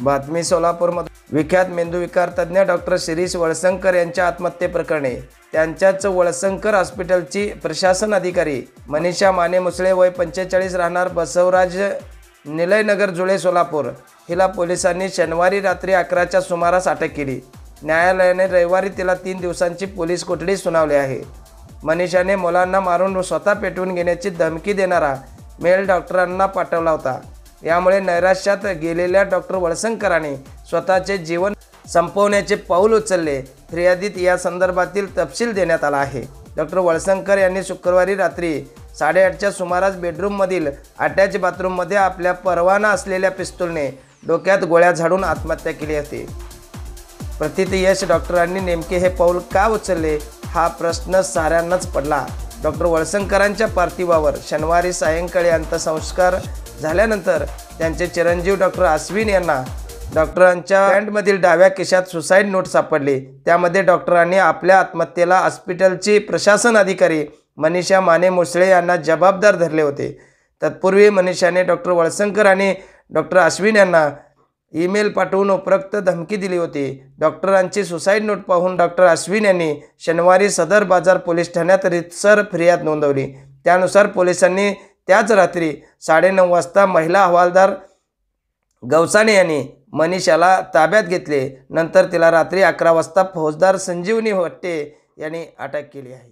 बातमी सोलापूरमधून विख्यात मेंदूविकार तज्ज्ञ डॉक्टर शिरीष वळसंकर यांच्या आत्महत्येप्रकरणी त्यांच्याच वळसंकर हॉस्पिटलची प्रशासन अधिकारी मनीषा माने मुसळे वय 45 राहणार बसवराज निलयनगर जुळे सोलापूर हिला पोलिसांनी शनिवारी रात्री 11च्या सुमारास अटक केली। न्यायालयाने रविवारी तिला 3 दिवसांची पोलीस कोठडी सुनावली आहे। मनीषाने मुलांना मारून स्वतः पेटवून घेण्याची धमकी देणारा मेल डॉक्टरांना पाठवला होता। यामुळे नैराश्यात गेलेल्या डॉक्टर वळसंकरांनी स्वतःचे जीवन संपवण्याचे पाऊल उचलले। फिर्यादीत या संदर्भातील तपशील देण्यात आला आहे। डॉक्टर वळसंकर यांनी शुक्रवारी रात्री 8:30च्या सुमारास बेडरूममधील अटॅच बाथरूममध्ये आपल्या परवाना असलेल्या पिस्तूलने डोक्यात गोळ्या झाडून आत्महत्या केली होती। प्रथित यश डॉक्टरांनी नेमके हे पाऊल का उचलले हा प्रश्न साऱ्यांनाच पडला। डॉक्टर वळसंकरांच्या पार्थिवावर शनिवारी सायंकाळी अंत्यसंस्कार झाल्यानंतर त्यांचे चिरंजीव डॉक्टर अश्विन यांना डॉक्टरांच्या पॅन्टमधील डाव्या खिशात सुसाईड नोट सापडली। त्यामध्ये डॉक्टरांनी आपल्या आत्महत्येला हॉस्पिटलची प्रशासन अधिकारी मनीषा माने मुसळे यांना जबाबदार धरले होते। तत्पूर्वी मनीषाने डॉक्टर वळसंकर आणि डॉक्टर अश्विन यांना ईमेल पाठवून उपरोक्त धमकी दिली होती। डॉक्टरांची सुसाईड नोट पाहून डॉक्टर अश्विन यांनी शनिवारी सदर बाजार पोलीस ठाण्यात रितसर फिर्याद नोंदवली। त्यानुसार पोलिसांनी त्याच रात्री 9:30 वाजता महिला हवालदार गवसाने यांनी मनीषाला ताब्यात घेतले। नंतर तिला रात्री 11 वाजता फौजदार संजीवनी हट्टे यांनी अटक केली आहे।